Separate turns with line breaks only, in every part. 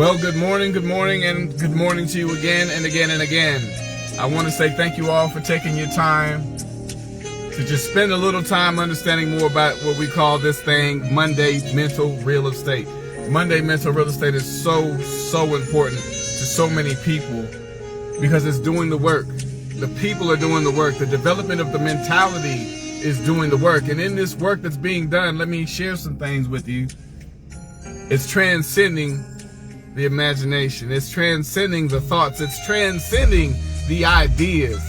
Well, good morning, and good morning to you again and again and again. I want to say thank you all for taking your time to just spend a little time understanding more about what we call this thing, Monday Mental Real Estate. Monday Mental Real Estate is so important to so many people because it's doing the work. The people are doing the work. The development of the mentality is doing the work. And in this work that's being done, let me share some things with you. It's transcending the imagination. It's transcending the thoughts. It's transcending the ideas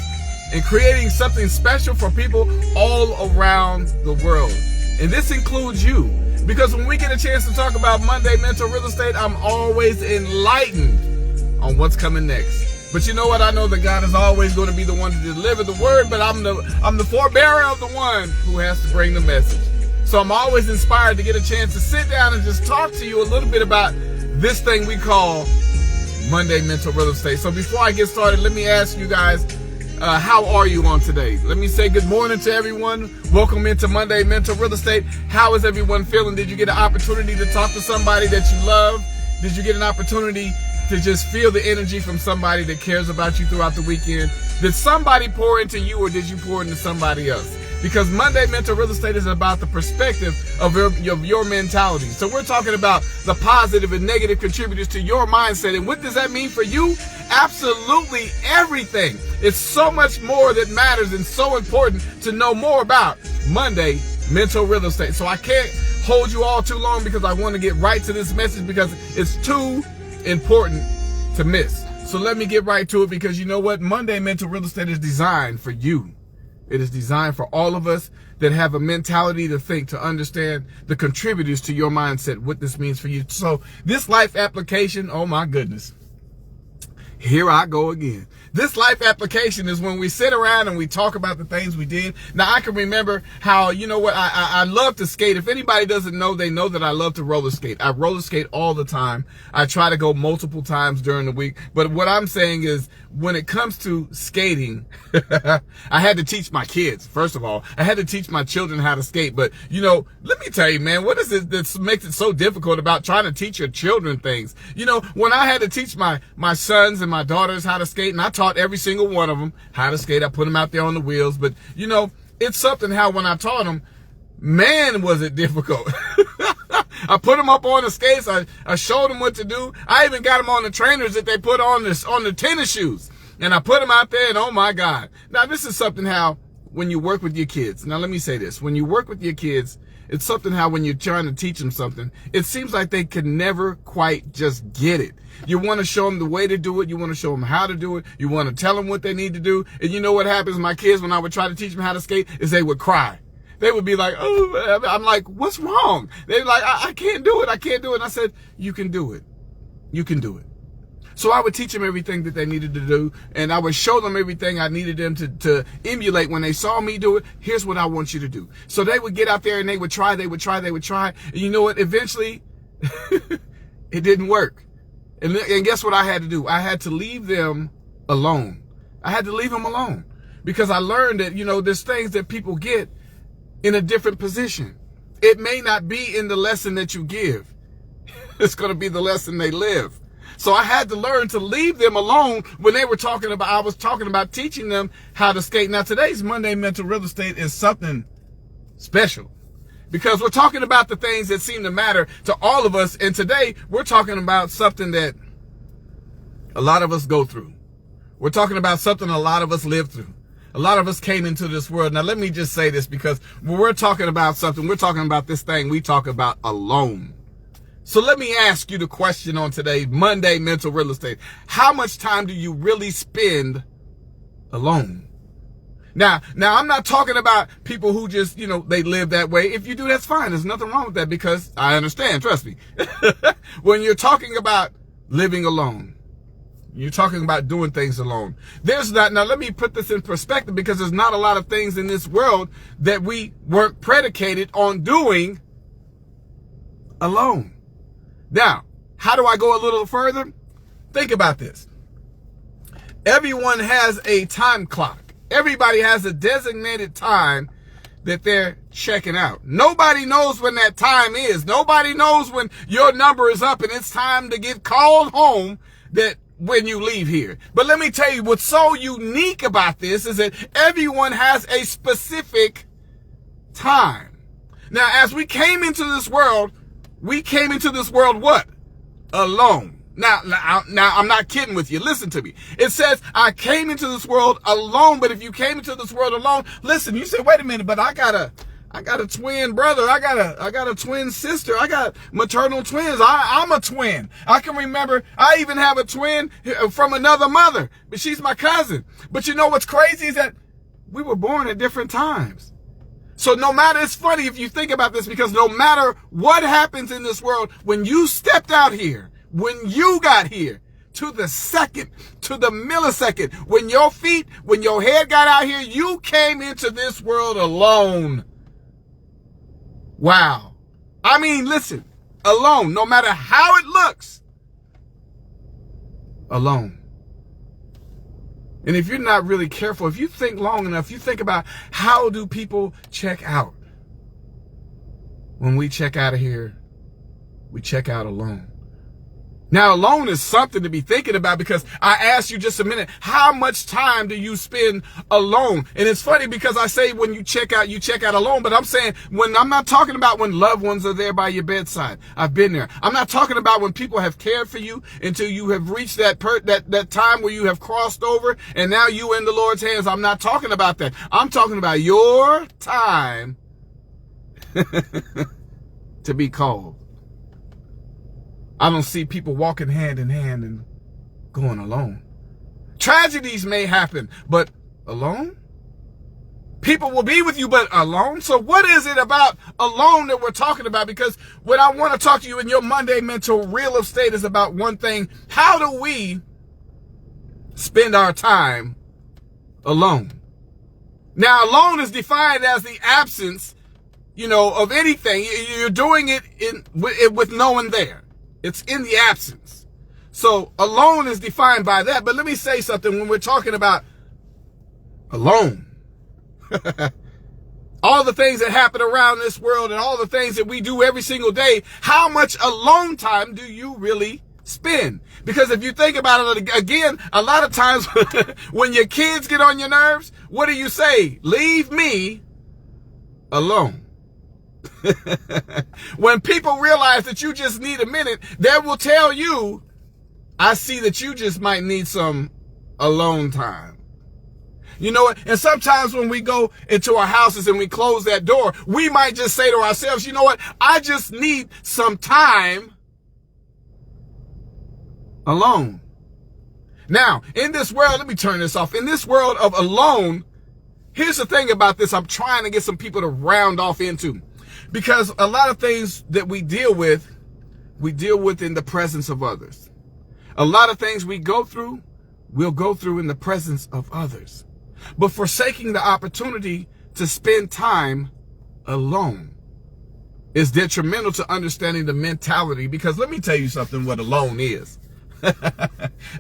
and creating something special for people all around the world. And this includes you. Because when we get a chance to talk about Monday Mental Real Estate, I'm always enlightened on what's coming next. But you know what? I know that God is always going to be the one to deliver the word, but I'm the forebearer of the one who has to bring the message. So I'm always inspired to get a chance to sit down and just talk to you a little bit about this thing we call Monday Mental Real Estate. So before I get started, let me ask you guys, how are you on today? Let me say good morning to everyone. Welcome into Monday Mental Real Estate. How is everyone feeling? Did you get an opportunity to talk to somebody that you love? Did you get an opportunity to just feel the energy from somebody that cares about you throughout the weekend? Did somebody pour into you, or did you pour into somebody else? Because Monday Mental Real Estate is about the perspective of your mentality. So we're talking about the positive and negative contributors to your mindset. And what does that mean for you? Absolutely everything. It's so much more that matters and so important to know more about Monday Mental Real Estate. So I can't hold you all too long because I want to get right to this message because it's too important to miss. So let me get right to it because you know what? Monday Mental Real Estate is designed for you. It is designed for all of us that have a mentality to think, to understand the contributors to your mindset, what this means for you. So this life application, oh my goodness, here I go again. This life application is when we sit around and we talk about the things we did. Now, I can remember how, you know what, I love to skate. If anybody doesn't know, they know that I love to roller skate. I roller skate all the time. I try to go multiple times during the week. But what I'm saying is, when it comes to skating, I had to teach my kids, first of all. I had to teach my children how to skate. But, you know, let me tell you, man, what is it that makes it so difficult about trying to teach your children things? You know, when I had to teach my sons and my daughters how to skate, and I taught every single one of them how to skate. I put them out there on the wheels. But, you know, it's something how when I taught them, man, was it difficult. I put them up on the skates. I showed them what to do. I even got them on the trainers that they put on the tennis shoes. And I put them out there, and oh my God. Now, this is something how when you work with your kids. Now, let me say this. When you work with your kids, it's something how when you're trying to teach them something, it seems like they can never quite just get it. You want to show them the way to do it. You want to show them how to do it. You want to tell them what they need to do. And you know what happens? My kids, when I would try to teach them how to skate, is they would cry. They would be like, oh, I'm like, what's wrong? They're like, I can't do it. I can't do it. And I said, you can do it. You can do it. So I would teach them everything that they needed to do, and I would show them everything I needed them to emulate. When they saw me do it, here's what I want you to do. So they would get out there and they would try. And you know what? Eventually, it didn't work. And guess what I had to do? I had to leave them alone. I had to leave them alone because I learned that, you know, there's things that people get in a different position. It may not be in the lesson that you give. It's going to be the lesson they live. So I had to learn to leave them alone when they were I was talking about teaching them how to skate. Now, today's Monday Mental Real Estate is something special because we're talking about the things that seem to matter to all of us. And today we're talking about something that a lot of us go through. We're talking about something a lot of us live through. A lot of us came into this world. Now, let me just say this, because when we're talking about something, we're talking about this thing we talk about alone. So let me ask you the question on today, Monday Mental Real Estate. How much time do you really spend alone? Now, I'm not talking about people who just, you know, they live that way. If you do, that's fine. There's nothing wrong with that because I understand, trust me. When you're talking about living alone, you're talking about doing things alone. Now let me put this in perspective because there's not a lot of things in this world that we weren't predicated on doing alone. Now, how do I go a little further? Think about this. Everyone has a time clock. Everybody has a designated time that they're checking out. Nobody knows when that time is. Nobody knows when your number is up and it's time to get called home that when you leave here. But let me tell you what's so unique about this is that everyone has a specific time. Now, as we came into this world what? Alone. Now, I'm not kidding with you. Listen to me. It says, I came into this world alone, but if you came into this world alone, listen, you say, wait a minute, but I got a twin brother. I got a twin sister. I got maternal twins. I'm a twin. I can remember, I even have a twin from another mother, but she's my cousin. But you know what's crazy is that we were born at different times. So no matter, it's funny if you think about this, because no matter what happens in this world, when you stepped out here, when you got here, to the second, to the millisecond, when your head got out here, you came into this world alone. Wow. I mean, listen, alone, no matter how it looks, alone. And if you're not really careful, if you think long enough, you think about how do people check out? When we check out of here, we check out alone. Now, alone is something to be thinking about, because I asked you just a minute, how much time do you spend alone? And it's funny because I say when you check out alone, but I'm saying I'm not talking about when loved ones are there by your bedside. I've been there. I'm not talking about when people have cared for you until you have reached that time where you have crossed over and now you in the Lord's hands. I'm not talking about that. I'm talking about your time to be called. I don't see people walking hand in hand and going alone. Tragedies may happen, but alone? People will be with you, but alone? So what is it about alone that we're talking about? Because what I want to talk to you in your Monday Mental Real Estate is about one thing. How do we spend our time alone? Now, alone is defined as the absence, of anything. You're doing it with no one there. It's in the absence. So alone is defined by that. But let me say something when we're talking about alone. All the things that happen around this world and all the things that we do every single day, how much alone time do you really spend? Because if you think about it again, a lot of times when your kids get on your nerves, what do you say? Leave me alone. When people realize that you just need a minute, they will tell you, I see that you just might need some alone time. You know what? And sometimes when we go into our houses and we close that door, we might just say to ourselves, you know what? I just need some time alone. Now, in this world, let me turn this off. In this world of alone, here's the thing about this. I'm trying to get some people to round off into. Because a lot of things that we deal with in the presence of others. A lot of things we go through, we'll go through in the presence of others. But forsaking the opportunity to spend time alone is detrimental to understanding the mentality. Because let me tell you something, what alone is.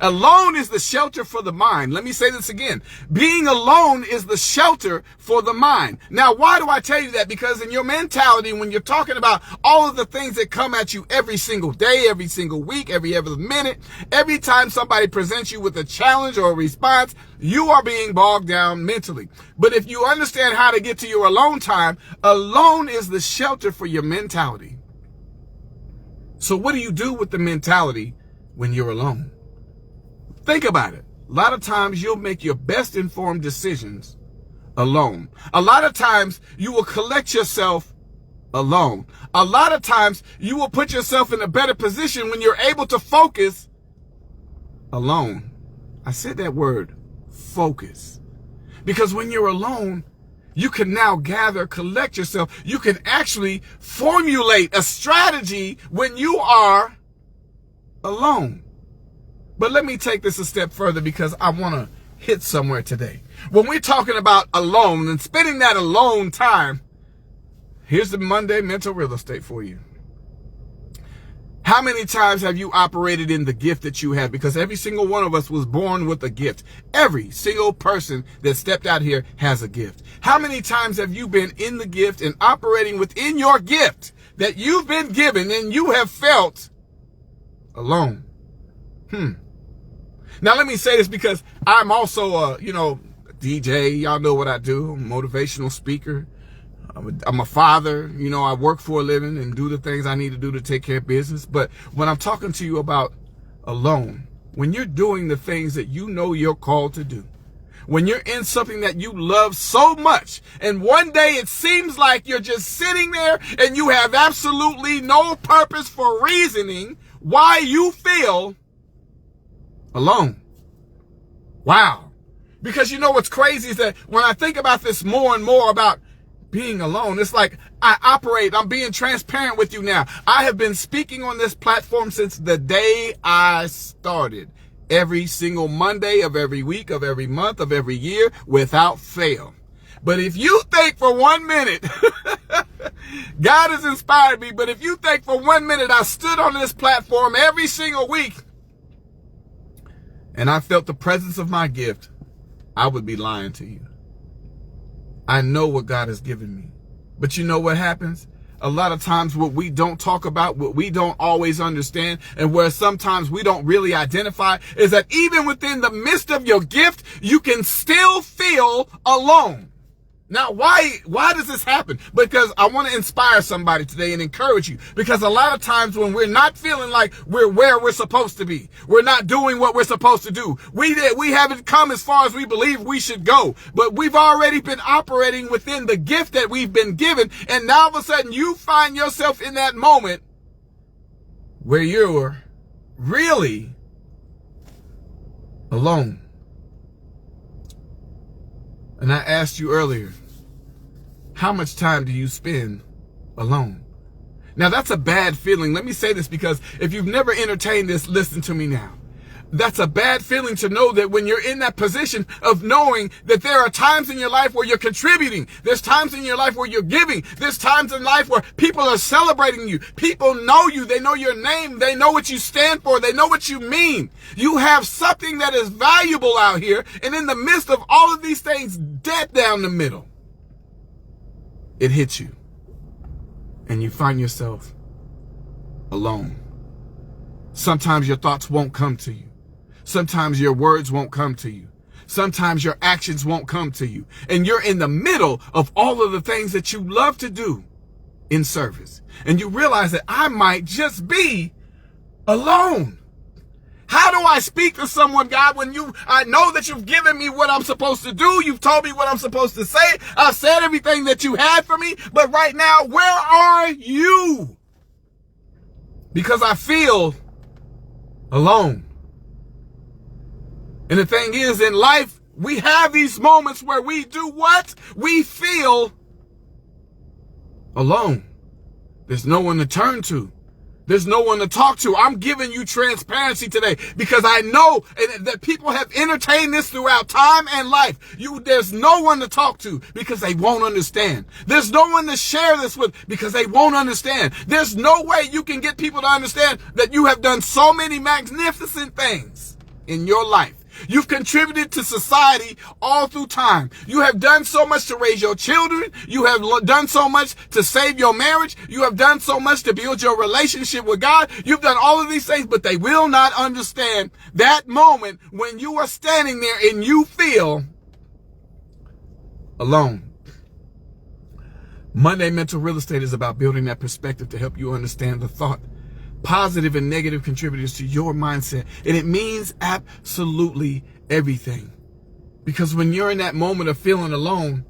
Alone is the shelter for the mind. Let me say this again. Being alone is the shelter for the mind. Now, why do I tell you that? Because in your mentality, when you're talking about all of the things that come at you every single day, every single week, every other minute, every time somebody presents you with a challenge or a response, you are being bogged down mentally. But if you understand how to get to your alone time, alone is the shelter for your mentality. So what do you do with the mentality when you're alone? Think about it. A lot of times you'll make your best informed decisions alone. A lot of times you will collect yourself alone. A lot of times you will put yourself in a better position when you're able to focus alone. I said that word, focus. Because when you're alone, you can now collect yourself. You can actually formulate a strategy when you are alone. But let me take this a step further, because I want to hit somewhere today. When we're talking about alone and spending that alone time, here's the Monday Mental Real Estate for you. How many times have you operated in the gift that you have? Because every single one of us was born with a gift. Every single person that stepped out here has a gift. How many times have you been in the gift and operating within your gift that you've been given and you have felt alone? Now let me say this, because I'm also a, DJ. Y'all know what I do. I'm a motivational speaker. I'm a father. I work for a living and do the things I need to do to take care of business. But when I'm talking to you about alone, when you're doing the things that you know you're called to do, when you're in something that you love so much, and one day it seems like you're just sitting there and you have absolutely no purpose for reasoning why you feel alone. Wow. Because what's crazy is that when I think about this more and more about being alone, it's like I'm being transparent with you now. I have been speaking on this platform since the day I started. Every single Monday of every week, of every month, of every year, without fail. But if you think for 1 minute, God has inspired me, but if you think for 1 minute I stood on this platform every single week and I felt the presence of my gift, I would be lying to you. I know what God has given me. But you know what happens? A lot of times what we don't talk about, what we don't always understand, and where sometimes we don't really identify, is that even within the midst of your gift, you can still feel alone. Now, why does this happen? Because I want to inspire somebody today and encourage you. Because a lot of times when we're not feeling like we're where we're supposed to be, we're not doing what we're supposed to do. We haven't come as far as we believe we should go, but we've already been operating within the gift that we've been given. And now all of a sudden you find yourself in that moment where you're really alone. And I asked you earlier, how much time do you spend alone? Now that's a bad feeling. Let me say this, because if you've never entertained this, listen to me now. That's a bad feeling to know that when you're in that position of knowing that there are times in your life where you're contributing. There's times in your life where you're giving. There's times in life where people are celebrating you. People know you. They know your name. They know what you stand for. They know what you mean. You have something that is valuable out here. And in the midst of all of these things, dead down the middle, it hits you. And you find yourself alone. Sometimes your thoughts won't come to you. Sometimes your words won't come to you. Sometimes your actions won't come to you. And you're in the middle of all of the things that you love to do in service. And you realize that I might just be alone. How do I speak to someone, God, when I know that you've given me what I'm supposed to do? You've told me what I'm supposed to say. I've said everything that you had for me. But right now, where are you? Because I feel alone. And the thing is, in life, we have these moments where we do what? We feel alone. There's no one to turn to. There's no one to talk to. I'm giving you transparency today because I know that people have entertained this throughout time and life. There's no one to talk to because they won't understand. There's no one to share this with because they won't understand. There's no way you can get people to understand that you have done so many magnificent things in your life. You've contributed to society all through time. You have done so much to raise your children. You have done so much to save your marriage. You have done so much to build your relationship with God. You've done all of these things, but they will not understand that moment when you are standing there and you feel alone. Monday Mental Real Estate is about building that perspective to help you understand the thought, positive and negative contributors to your mindset. And it means absolutely everything. Because when you're in that moment of feeling alone,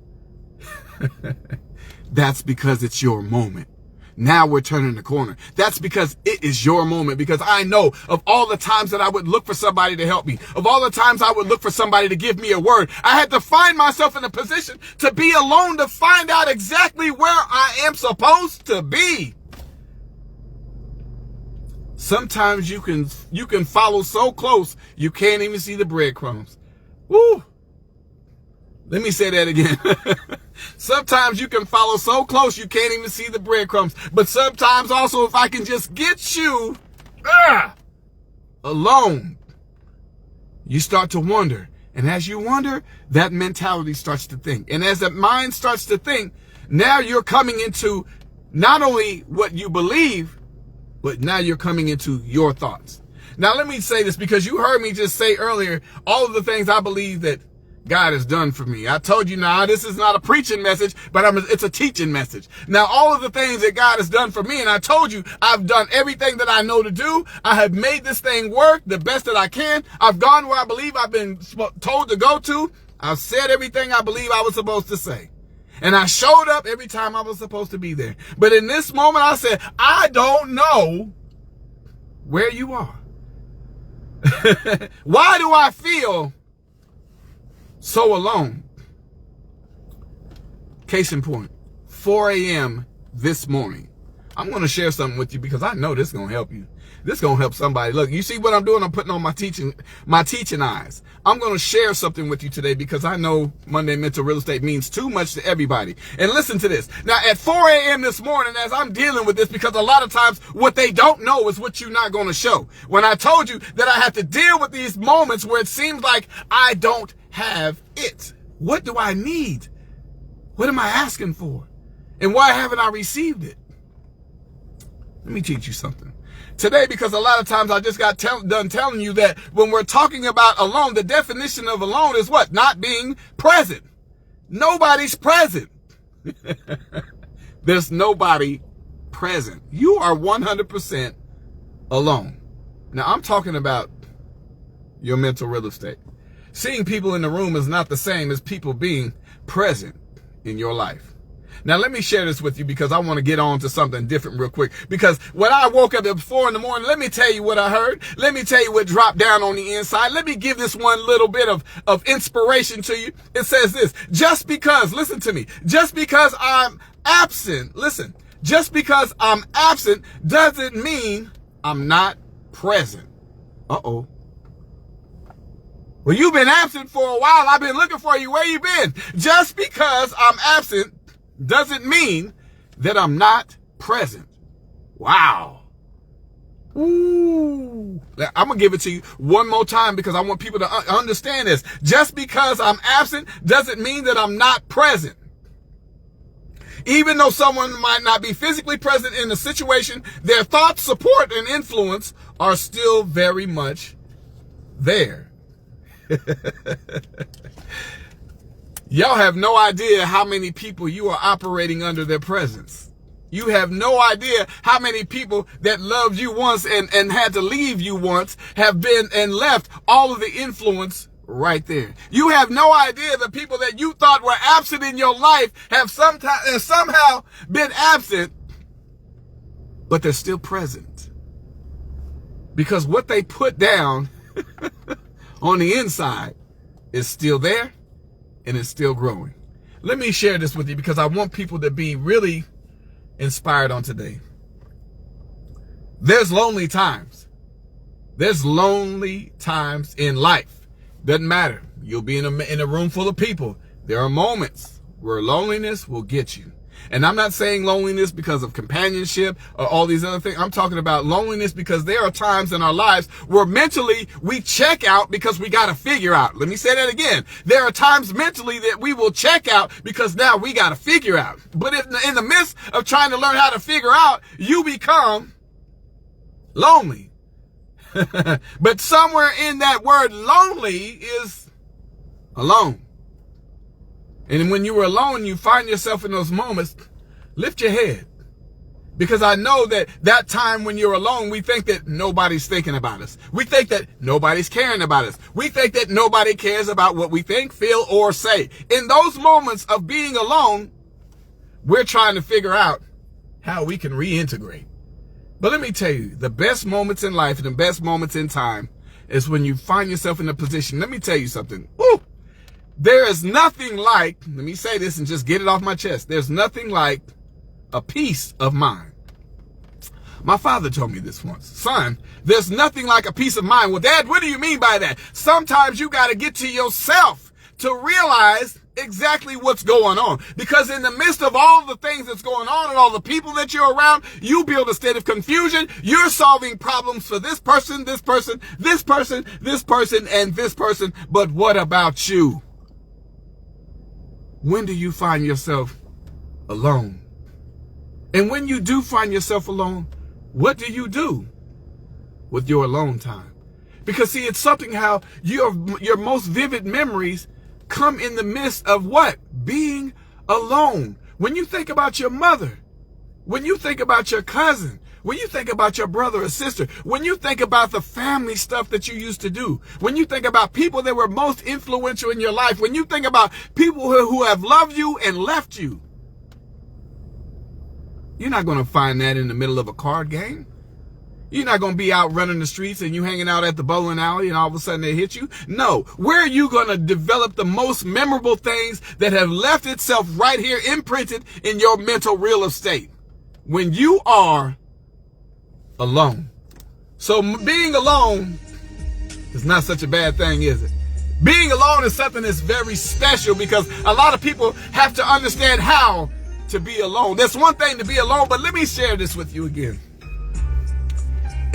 that's because it's your moment. Now we're turning the corner. That's because it is your moment. Because I know of all the times that I would look for somebody to help me, of all the times I would look for somebody to give me a word, I had to find myself in a position to be alone to find out exactly where I am supposed to be. Sometimes you can follow so close, you can't even see the breadcrumbs. Woo! Let me say that again. Sometimes you can follow so close, you can't even see the breadcrumbs. But sometimes also, if I can just get you alone, you start to wonder. And as you wonder, that mentality starts to think. And as that mind starts to think, now you're coming into not only what you believe, but now you're coming into your thoughts. Now, let me say this, because you heard me just say earlier all of the things I believe that God has done for me. I told you now, this is not a preaching message, but it's a teaching message. Now, all of the things that God has done for me, and I told you, I've done everything that I know to do. I have made this thing work the best that I can. I've gone where I believe I've been told to go to. I've said everything I believe I was supposed to say. And I showed up every time I was supposed to be there. But in this moment, I said, I don't know where you are. Why do I feel so alone? Case in point, 4 a.m. this morning. I'm going to share something with you because I know this is going to help you. This is going to help somebody. Look, you see what I'm doing? I'm putting on my teaching eyes. I'm going to share something with you today because I know Monday Mental Real Estate means too much to everybody. And listen to this. Now, at 4 a.m. this morning, as I'm dealing with this, because a lot of times what they don't know is what you're not going to show. When I told you that I have to deal with these moments where it seems like I don't have it. What do I need? What am I asking for? And why haven't I received it? Let me teach you something today, because a lot of times I just got done telling you that when we're talking about alone, the definition of alone is what? Not being present. Nobody's present. There's nobody present. You are 100% alone. Now, I'm talking about your mental real estate. Seeing people in the room is not the same as people being present in your life. Now, let me share this with you because I want to get on to something different real quick. Because when I woke up at 4 in the morning, let me tell you what I heard. Let me tell you what dropped down on the inside. Let me give this one little bit of inspiration to you. It says this: just because, listen to me, just because I'm absent, listen, just because I'm absent doesn't mean I'm not present. Uh-oh. Well, you've been absent for a while. I've been looking for you. Where you been? Just because I'm absent doesn't mean that I'm not present. Wow. Ooh. I'm going to give it to you one more time because I want people to understand this. Just because I'm absent doesn't mean that I'm not present. Even though someone might not be physically present in the situation, their thoughts, support, and influence are still very much there. Y'all have no idea how many people you are operating under their presence. You have no idea how many people that loved you once and had to leave you once have been and left all of the influence right there. You have no idea the people that you thought were absent in your life have somehow been absent, but they're still present. Because what they put down on the inside is still there. And it's still growing. Let me share this with you because I want people to be really inspired on today. There's lonely times. There's lonely times in life. Doesn't matter. You'll be in a room full of people. There are moments where loneliness will get you. And I'm not saying loneliness because of companionship or all these other things. I'm talking about loneliness because there are times in our lives where mentally we check out because we got to figure out. Let me say that again. There are times mentally that we will check out because now we got to figure out. But in the midst of trying to learn how to figure out, you become lonely. But somewhere in that word lonely is alone. And when you were alone, you find yourself in those moments, lift your head. Because I know that time when you're alone, we think that nobody's thinking about us. We think that nobody's caring about us. We think that nobody cares about what we think, feel, or say. In those moments of being alone, we're trying to figure out how we can reintegrate. But let me tell you, the best moments in life and the best moments in time is when you find yourself in a position. Let me tell you something. Woo! There is nothing like, let me say this and just get it off my chest. There's nothing like a peace of mind. My father told me this once. Son, there's nothing like a peace of mind. Well, Dad, what do you mean by that? Sometimes you got to get to yourself to realize exactly what's going on. Because in the midst of all the things that's going on and all the people that you're around, you build a state of confusion. You're solving problems for this person, this person, this person, this person, and this person. But what about you? When do you find yourself alone? And when you do find yourself alone, what do you do with your alone time? Because see, it's something how your most vivid memories come in the midst of what? Being alone. When you think about your mother, when you think about your cousin, when you think about your brother or sister, when you think about the family stuff that you used to do, when you think about people that were most influential in your life, when you think about people who have loved you and left you, you're not going to find that in the middle of a card game. You're not going to be out running the streets and you hanging out at the bowling alley and all of a sudden they hit you. No, where are you going to develop the most memorable things that have left itself right here imprinted in your mental real estate? When you are alone. So being alone is not such a bad thing, is it? Being alone is something that's very special because a lot of people have to understand how to be alone. There's one thing to be alone, but let me share this with you again.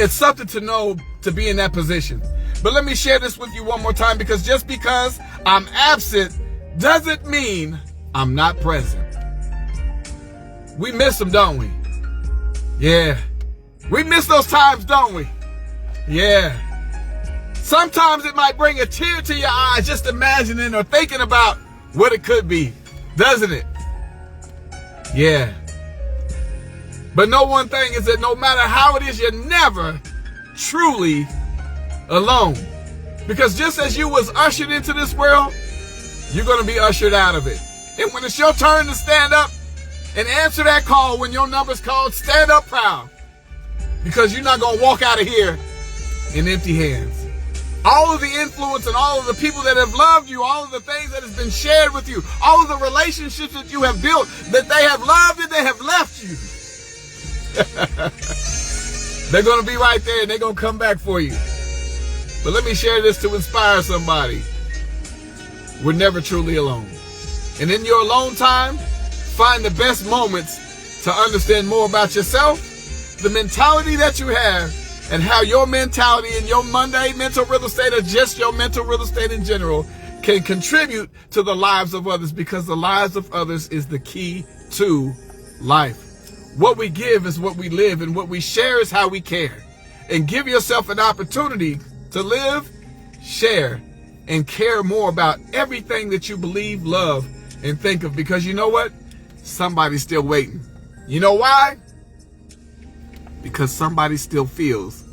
It's something to know to be in that position. But let me share this with you one more time, because just because I'm absent doesn't mean I'm not present. We miss them, don't we? Yeah. We miss those times, don't we? Yeah. Sometimes it might bring a tear to your eyes just imagining or thinking about what it could be, doesn't it? Yeah. But no one thing is that no matter how it is, you're never truly alone. Because just as you was ushered into this world, you're going to be ushered out of it. And when it's your turn to stand up and answer that call, when your number's called, stand up proud. Because you're not going to walk out of here in empty hands. All of the influence and all of the people that have loved you, all of the things that has been shared with you, all of the relationships that you have built, that they have loved and they have left you. They're going to be right there and they're going to come back for you. But let me share this to inspire somebody. We're never truly alone. And in your alone time, find the best moments to understand more about yourself, the mentality that you have, and how your mentality and your Monday mental real estate, or just your mental real estate in general, can contribute to the lives of others, because the lives of others is the key to life. What we give is what we live, and what we share is how we care. And give yourself an opportunity to live, share, and care more about everything that you believe, love, and think of. Because you know what? Somebody's still waiting. You know why? Because somebody still feels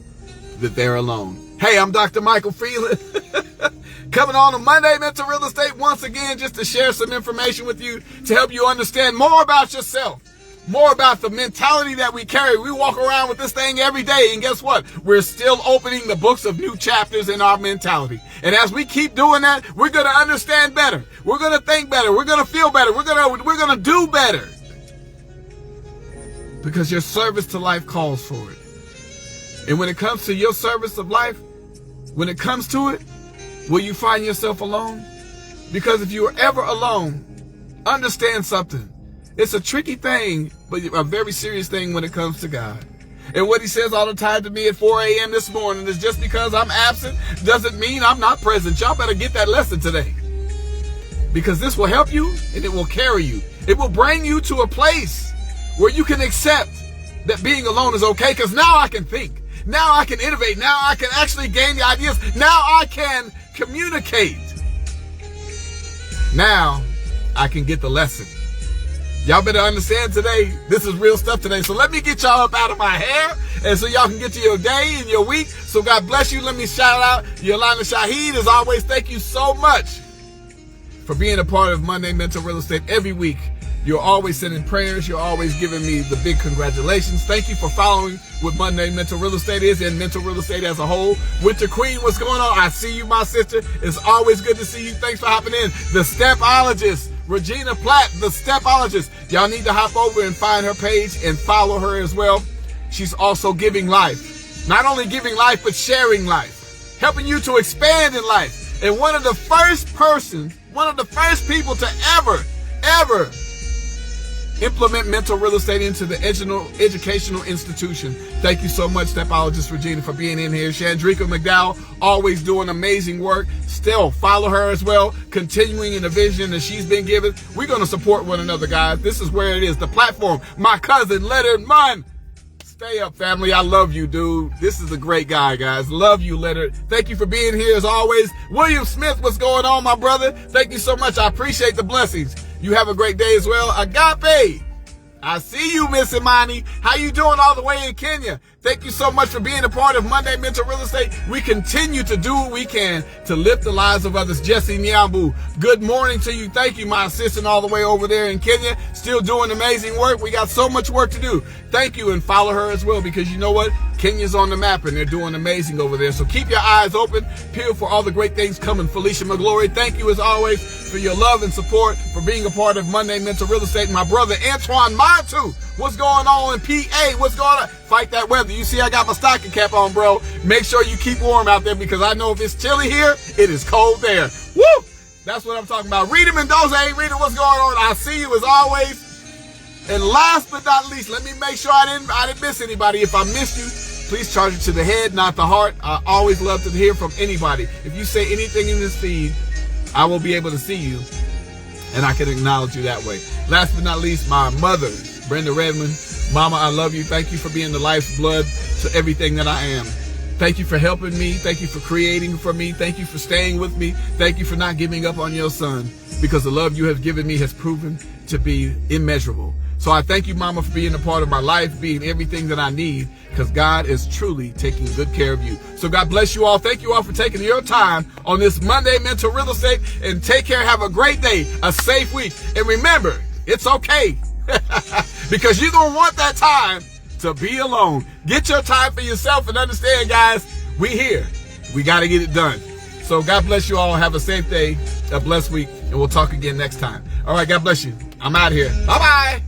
that they're alone. Hey, I'm Dr. Michael Freeland. Coming on to Monday Mental Real Estate once again, just to share some information with you to help you understand more about yourself. More about the mentality that we carry. We walk around with this thing every day, and guess what? We're still opening the books of new chapters in our mentality. And as we keep doing that, we're going to understand better. We're going to think better. We're going to feel better. We're going to do better. Because your service to life calls for it. And when it comes to your service of life, when it comes to it, will you find yourself alone? Because if you are ever alone, understand something. It's a tricky thing, but a very serious thing when it comes to God. And what he says all the time to me at 4 a.m. this morning is, just because I'm absent doesn't mean I'm not present. Y'all better get that lesson today. Because this will help you and it will carry you. It will bring you to a place where you can accept that being alone is okay, because now I can think. Now I can innovate. Now I can actually gain the ideas. Now I can communicate. Now I can get the lesson. Y'all better understand today, this is real stuff today. So let me get y'all up out of my hair, and so y'all can get to your day and your week. So God bless you. Let me shout out Yolanda Shaheed. As always, thank you so much for being a part of Monday Mental Real Estate every week. You're always sending prayers. You're always giving me the big congratulations. Thank you for following what Monday Mental Real Estate is and mental real estate as a whole. Winter Queen, what's going on? I see you, my sister. It's always good to see you. Thanks for hopping in. The Stepologist, Regina Platt, the Stepologist. Y'all need to hop over and find her page and follow her as well. She's also giving life. Not only giving life, but sharing life. Helping you to expand in life. And one of the first persons one of the first people to ever implement mental real estate into the educational institution. Thank you so much, Stepologist Regina, for being in here. Chandrika McDowell, always doing amazing work. Still, follow her as well, continuing in the vision that she's been given. We're going to support one another, guys. This is where it is, the platform. My cousin, Leonard Munn. Stay up, family. I love you, dude. This is a great guy, guys. Love you, Leonard. Thank you for being here as always. William Smith, what's going on, my brother? Thank you so much. I appreciate the blessings. You have a great day as well. Agape, I see you, Miss Imani. How you doing all the way in Kenya? Thank you so much for being a part of Monday Mental Real Estate. We continue to do what we can to lift the lives of others. Jesse Nyambu, good morning to you. Thank you, my assistant all the way over there in Kenya. Still doing amazing work. We got so much work to do. Thank you, and follow her as well, because you know what? Kenya's on the map, and they're doing amazing over there. So keep your eyes open, peer for all the great things coming. Felicia McGlory, thank you as always for your love and support, for being a part of Monday Mental Real Estate. My brother Antoine Montu, what's going on in PA? What's going on? Fight that weather. You see I got my stocking cap on, bro. Make sure you keep warm out there, because I know if it's chilly here, it is cold there. Woo! That's what I'm talking about. Rita Mendoza, hey Rita, what's going on? I see you as always. And last but not least, let me make sure I didn't miss anybody. If I missed you, please charge it to the head, not the heart. I always love to hear from anybody. If you say anything in this feed, I will be able to see you, and I can acknowledge you that way. Last but not least, my mother, Brenda Redmond. Mama, I love you. Thank you for being the life's blood to everything that I am. Thank you for helping me. Thank you for creating for me. Thank you for staying with me. Thank you for not giving up on your son, because the love you have given me has proven to be immeasurable. So I thank you, Mama, for being a part of my life, being everything that I need, because God is truly taking good care of you. So God bless you all. Thank you all for taking your time on this Monday Mental Real Estate, and take care. Have a great day, a safe week. And remember, it's okay because you're going to want that time to be alone. Get your time for yourself, and understand, guys, we here. We got to get it done. So God bless you all. Have a safe day, a blessed week, and we'll talk again next time. All right, God bless you. I'm out here. Bye-bye.